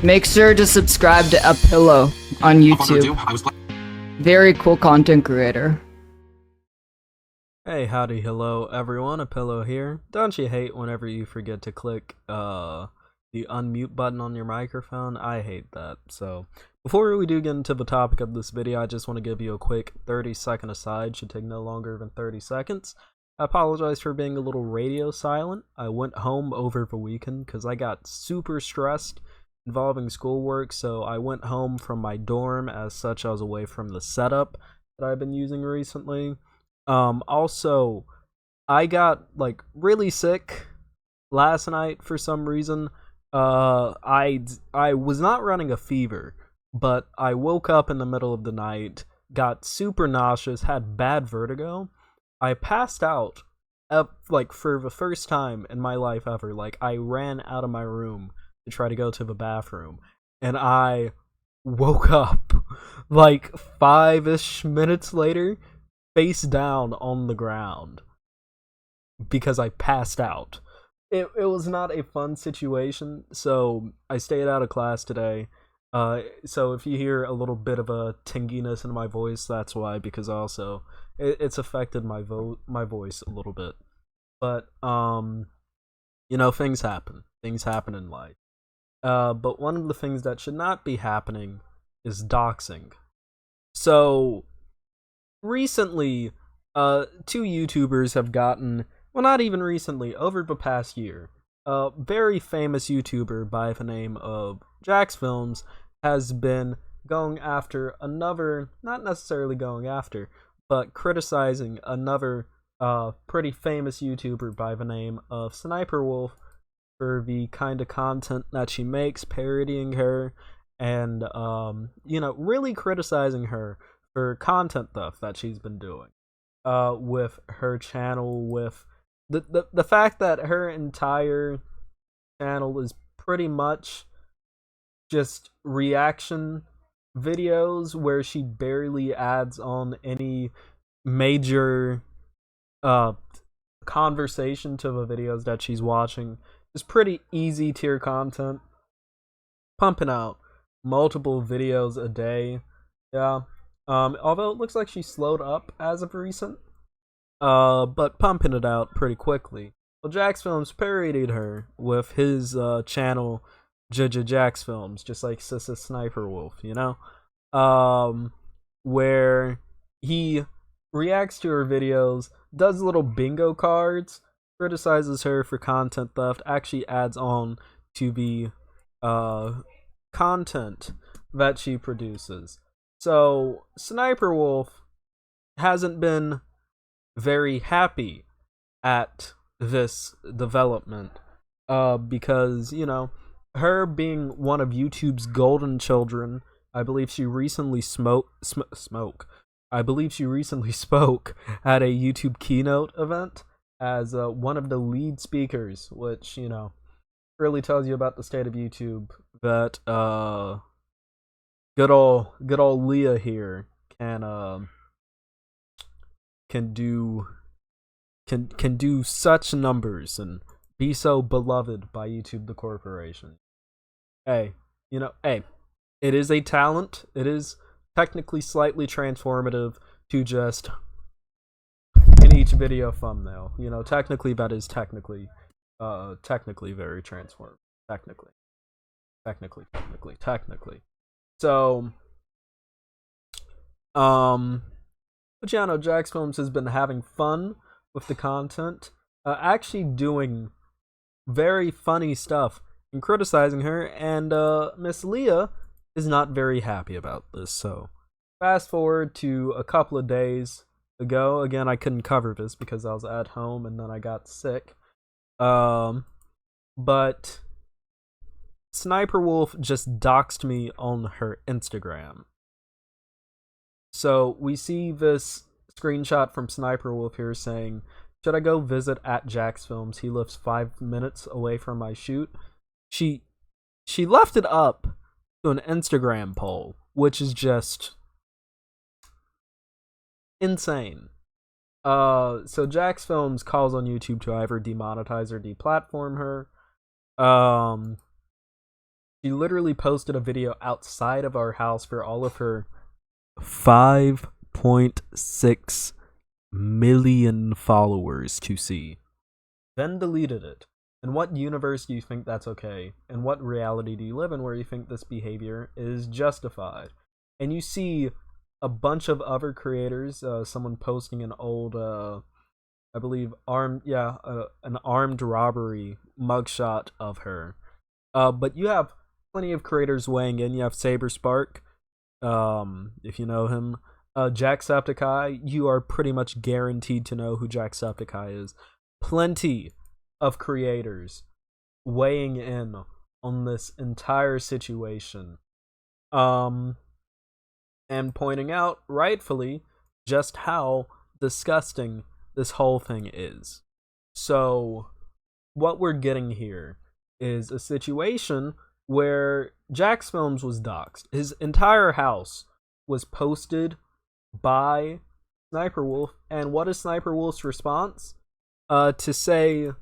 Make sure to subscribe to Apillow on YouTube. Very cool content creator. Hey, howdy, hello everyone, Apillow here. Don't you hate whenever you forget to click the unmute button on your microphone? I hate that. So, before we do get into the topic of this video, I just want to give you a quick 30-second aside. Should take no longer than 30 seconds. I apologize for being a little radio silent. I went home over the weekend because I got super stressed involving schoolwork, so I went home from my dorm. As such, I was away from the setup that I've been using recently. Also, I got like really sick last night for some reason. I was not running a fever, but I woke up in the middle of the night, got super nauseous, had bad vertigo. I passed out like for the first time in my life ever. Like, I ran out of my room to try to go to the bathroom, and I woke up like 5-ish minutes later, face down on the ground because I passed out. It was not a fun situation, so I stayed out of class today. So if you hear a little bit of a tinginess in my voice, that's why, because also it's affected my voice a little bit. But you know, things happen in life. But one of the things that should not be happening is doxing. So recently, two YouTubers have gotten, well, not even recently, over the past year, a very famous YouTuber by the name of Jax Films has been going after another, not necessarily going after, but criticizing another pretty famous YouTuber by the name of Sssniperwolf for the kind of content that she makes, parodying her, and you know, really criticizing her for content stuff that she's been doing with her channel, with the fact that her entire channel is pretty much just reaction videos where she barely adds on any major conversation to the videos that she's watching. It's pretty easy tier content, pumping out multiple videos a day. Yeah. Although it looks like she slowed up as of recent, but pumping it out pretty quickly. Well, Jax Films parodied her with his channel, Jax Films, just like Sssniperwolf, you know, where he reacts to her videos, does little bingo cards, criticizes her for content theft, actually adds on to the content that she produces. So, Sssniperwolf hasn't been very happy at this development, because, you know, her being one of YouTube's golden children, I believe she recently I believe she recently spoke at a YouTube keynote event as one of the lead speakers, which, you know, really tells you about the state of YouTube, that good old Leah here can do such numbers and be so beloved by YouTube the corporation. Hey, you know, hey, it is a talent. It is technically slightly transformative to just in each video thumbnail. You know, technically that is technically very transformative. Technically. So, but yeah, no, Jax Films has been having fun with the content, actually doing very funny stuff and criticizing her, and Miss Leah is not very happy about this. So, fast forward to a couple of days ago. Again, I couldn't cover this because I was at home and then I got sick. But Sssniperwolf just doxed me on her Instagram. So we see this screenshot from Sssniperwolf here saying, "Should I go visit at Jax Films? He lives 5 minutes away from my shoot." She left it up to an Instagram poll, which is just insane. So Jax Films calls on YouTube to either demonetize or deplatform her. She literally posted a video outside of our house for all of her 5.6 million followers to see, then deleted it. In what universe do you think that's okay? In what reality do you live in where you think this behavior is justified? And you see a bunch of other creators, someone posting an old, I believe, an armed robbery mugshot of her. But you have plenty of creators weighing in. You have Saberspark, if you know him. Jacksepticeye, you are pretty much guaranteed to know who Jacksepticeye is. Plenty of creators weighing in on this entire situation. And pointing out, rightfully, just how disgusting this whole thing is. So, what we're getting here is a situation where Jax Films was doxxed. His entire house was posted by Sssniperwolf, and what is Sssniperwolf's response? To say,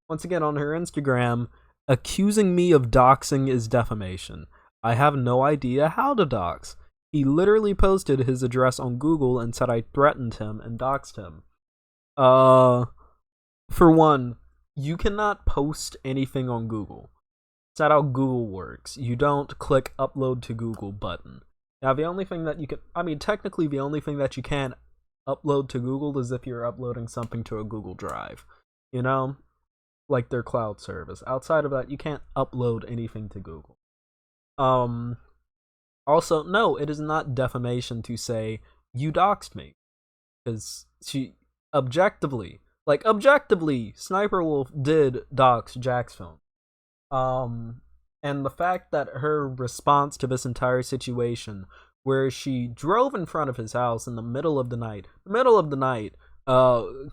once again on her Instagram, accusing me of doxing is defamation. I have no idea how to dox. He literally posted his address on Google and said I threatened him and doxed him. For one, you cannot post anything on Google. It's not how Google works. You don't click upload to Google button. Now, the only thing that you can, technically the only thing that you can upload to Google is if you're uploading something to a Google Drive, you know, like their cloud service. Outside of that, you can't upload anything to Google. Also, no, it is not defamation to say you doxed me, because she objectively, Sssniperwolf did dox Jax Film. And the fact that her response to this entire situation, where she drove in front of his house in the middle of the night,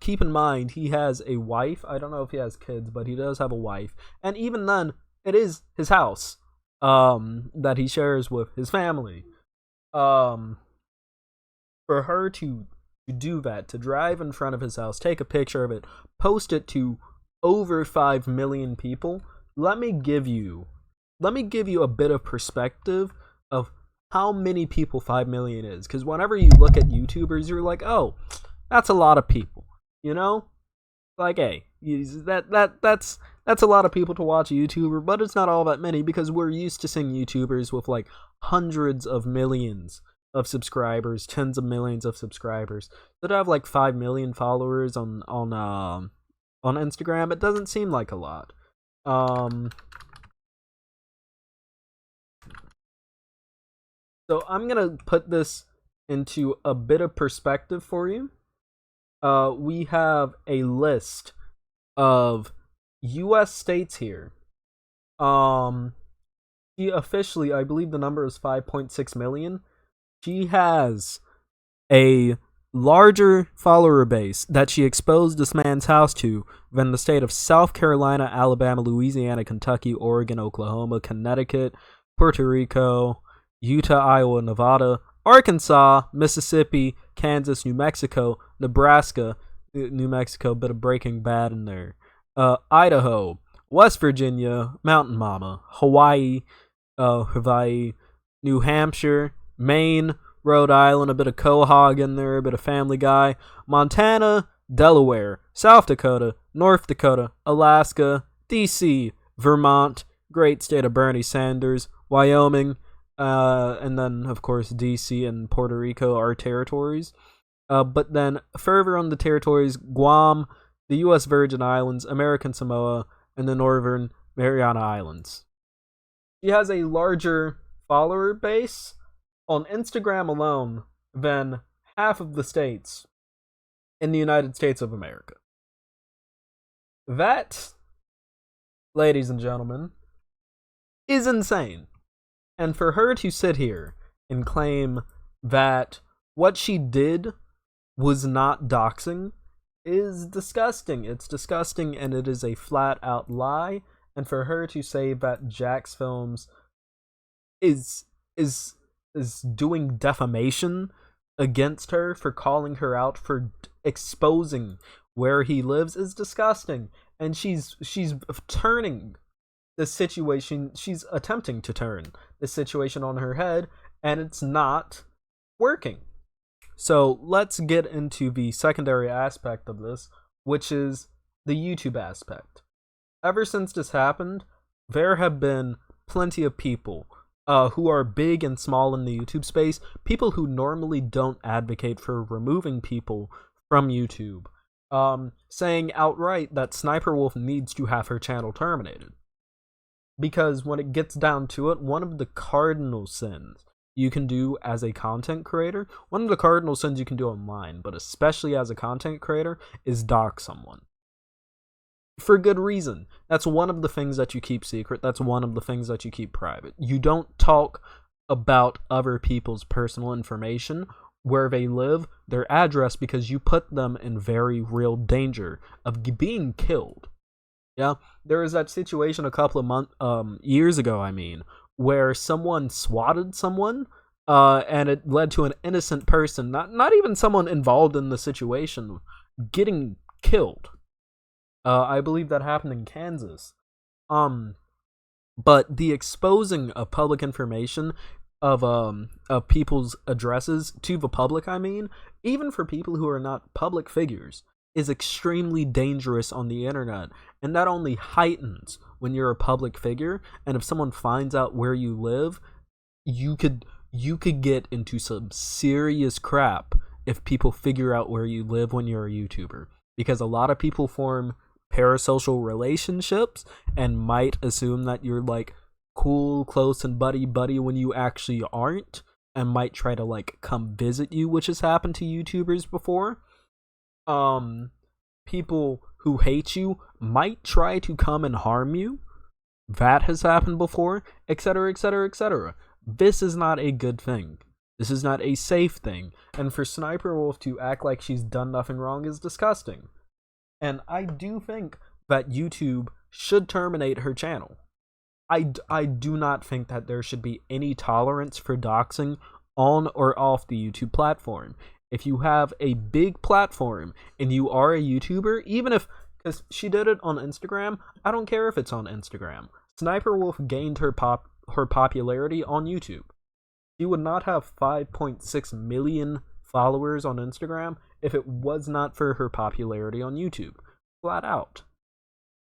keep in mind, he has a wife. I don't know if he has kids, but he does have a wife. And even then, it is his house, that he shares with his family. For her to do that, to drive in front of his house, take a picture of it, post it to over 5 million people, let me give you a bit of perspective of how many people 5 million is. Because whenever you look at YouTubers, you're like, oh, that's a lot of people, you know? Like, hey, that's a lot of people to watch a YouTuber, but it's not all that many, because we're used to seeing YouTubers with like hundreds of millions of subscribers, tens of millions of subscribers that have like 5 million followers on Instagram. It doesn't seem like a lot. So I'm gonna put this into a bit of perspective for you. We have a list of U.S. states here. She officially, I believe the number is 5.6 million. She has a larger follower base that she exposed this man's house to than the state of South Carolina, Alabama, Louisiana, Kentucky, Oregon, Oklahoma, Connecticut, Puerto Rico, Utah, Iowa, Nevada, Arkansas, Mississippi, Kansas, New Mexico, Nebraska, New Mexico, bit of Breaking Bad in there, Idaho, West Virginia, Mountain Mama, Hawaii, New Hampshire, Maine, Rhode Island, a bit of Quahog in there, a bit of Family Guy, Montana, Delaware, South Dakota, North Dakota, Alaska, DC, Vermont, great state of Bernie Sanders, Wyoming, and then, of course, DC and Puerto Rico are territories. But then, further on the territories, Guam, the U.S. Virgin Islands, American Samoa, and the Northern Mariana Islands. She has a larger follower base on Instagram alone than half of the states in the United States of America. That, ladies and gentlemen, is insane. And for her to sit here and claim that what she did was not doxing is disgusting. It's disgusting, and it is a flat-out lie. And for her to say that Jax Films is doing defamation against her for calling her out for exposing where he lives is disgusting. And she's turning the situation, she's attempting to turn the situation on her head, and it's not working. So let's get into the secondary aspect of this, which is the YouTube aspect. Ever since this happened, there have been plenty of people who are big and small in the YouTube space, people who normally don't advocate for removing people from YouTube, saying outright that Sssniperwolf needs to have her channel terminated. Because when it gets down to it, one of the cardinal sins you can do as a content creator, one of the cardinal sins you can do online, but especially as a content creator, is dox someone. For good reason. That's one of the things that you keep secret. That's one of the things that you keep private. You don't talk about other people's personal information, where they live, their address, because you put them in very real danger of being killed. Yeah, there was that situation a couple of years ago, where someone swatted someone, and it led to an innocent person, not even someone involved in the situation, getting killed. I believe that happened in Kansas. But the exposing of public information of people's addresses to the public, even for people who are not public figures, is extremely dangerous on the internet, and that only heightens when you're a public figure. And if someone finds out where you live, you could get into some serious crap if people figure out where you live when you're a YouTuber, because a lot of people form parasocial relationships and might assume that you're like cool, close, and buddy when you actually aren't, and might try to like come visit you, which has happened to YouTubers before. People who hate you might try to come and harm you. That has happened before, etc., etc., etc. This is not a good thing. This is not a safe thing. And for Sssniperwolf to act like she's done nothing wrong is disgusting. And I do think that YouTube should terminate her channel. I do not think that there should be any tolerance for doxing on or off the YouTube platform. If you have a big platform and you are a YouTuber, even if, because she did it on Instagram, I don't care if it's on Instagram. Sssniperwolf gained her popularity on YouTube. She would not have 5.6 million followers on Instagram if it was not for her popularity on YouTube. Flat out.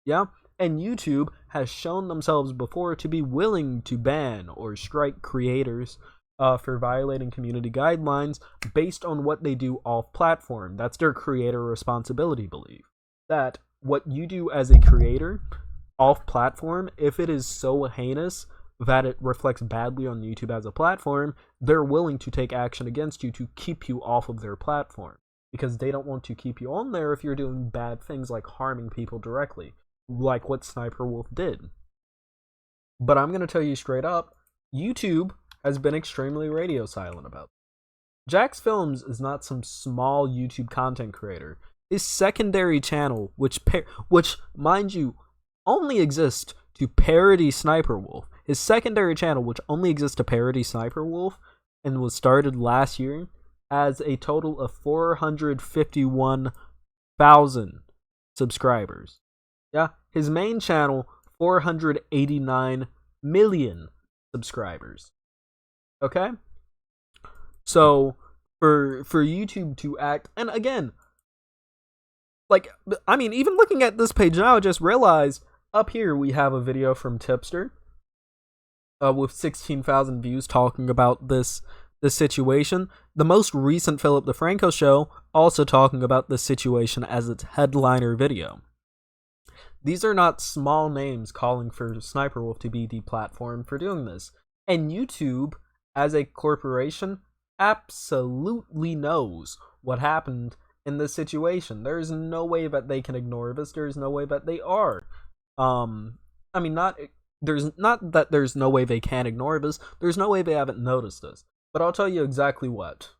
Yeah? And YouTube has shown themselves before to be willing to ban or strike creators for violating community guidelines based on what they do off-platform. That's their creator responsibility belief. That what you do as a creator off-platform, if it is so heinous that it reflects badly on YouTube as a platform, they're willing to take action against you to keep you off of their platform, because they don't want to keep you on there if you're doing bad things like harming people directly, like what Sssniperwolf did. But I'm going to tell you straight up, YouTube has been extremely radio silent about it. Jax Films is not some small YouTube content creator. His secondary channel, which mind you, only exists to parody Sssniperwolf. His secondary channel, which only exists to parody Sssniperwolf, and was started last year, has a total of 451,000 subscribers. Yeah, his main channel, 489 million subscribers. Okay? So, for YouTube to act, and again, like, even looking at this page now, I just realized, up here we have a video from Tipster, with 16,000 views talking about this situation. The most recent Philip DeFranco show also talking about this situation as its headliner video. These are not small names calling for Sssniperwolf to be deplatformed for doing this. And YouTube, as a corporation, absolutely knows what happened in this situation. There's no way that they can ignore this. There's no way that they are. There's not that there's no way they can ignore this. There's no way they haven't noticed this. But I'll tell you exactly what.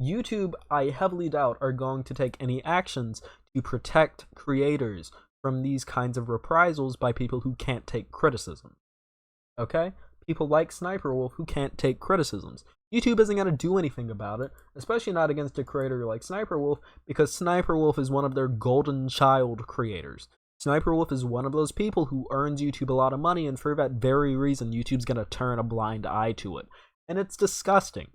YouTube, I heavily doubt, are going to take any actions to protect creators from these kinds of reprisals by people who can't take criticism. Okay? People like Sssniperwolf who can't take criticisms. YouTube isn't going to do anything about it, especially not against a creator like Sssniperwolf, because Sssniperwolf is one of their golden child creators. Sssniperwolf is one of those people who earns YouTube a lot of money, and for that very reason, YouTube's going to turn a blind eye to it. And it's disgusting.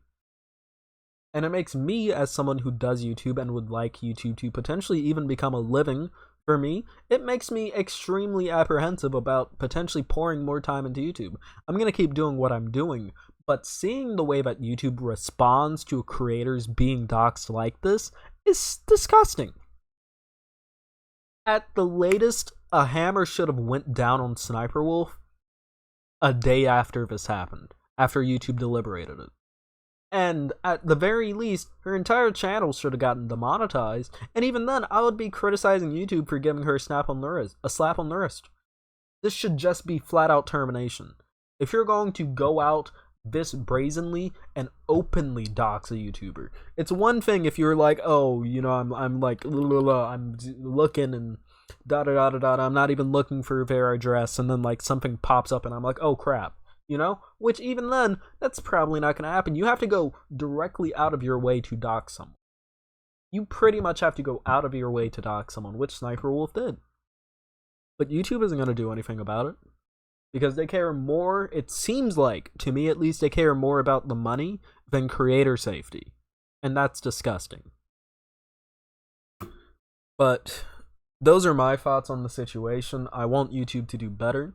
And it makes me, as someone who does YouTube and would like YouTube to potentially even become a living for me, it makes me extremely apprehensive about potentially pouring more time into YouTube. I'm going to keep doing what I'm doing, but seeing the way that YouTube responds to creators being doxxed like this is disgusting. At the latest, a hammer should have went down on Sssniperwolf a day after this happened, after YouTube deliberated it. And at the very least, her entire channel should have gotten demonetized, and even then, I would be criticizing YouTube for giving her a slap on the wrist. This should just be flat-out termination. If you're going to go out this brazenly and openly dox a YouTuber, it's one thing if you're like, oh, you know, I'm like, I'm looking and da-da-da-da-da, I'm not even looking for their address, and then like something pops up and I'm like, oh crap. You know, which even then, that's probably not going to happen. You have to go directly out of your way to dox someone. You pretty much have to go out of your way to dox someone, which Sssniperwolf did. But YouTube isn't going to do anything about it, because they care more, it seems like, to me at least, they care more about the money than creator safety. And that's disgusting. But those are my thoughts on the situation. I want YouTube to do better.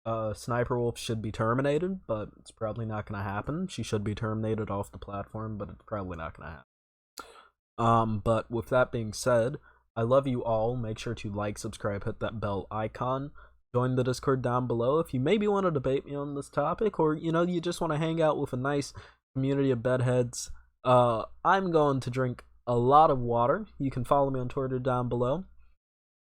Sssniperwolf should be terminated, but it's probably not going to happen. She should be terminated off the platform, but it's probably not going to happen. But with that being said, I love you all. Make sure to like, subscribe, hit that bell icon. Join the Discord down below if you maybe want to debate me on this topic, or, you know, you just want to hang out with a nice community of bedheads. I'm going to drink a lot of water. You can follow me on Twitter down below.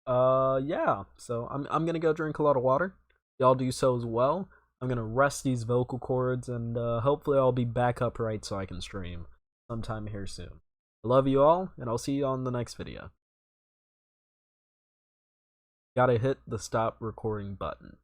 Yeah, so I'm going to go drink a lot of water. Y'all do so as well. I'm gonna rest these vocal cords, and hopefully I'll be back upright so I can stream sometime here soon. I love you all, and I'll see you on the next video. Gotta hit the stop recording button.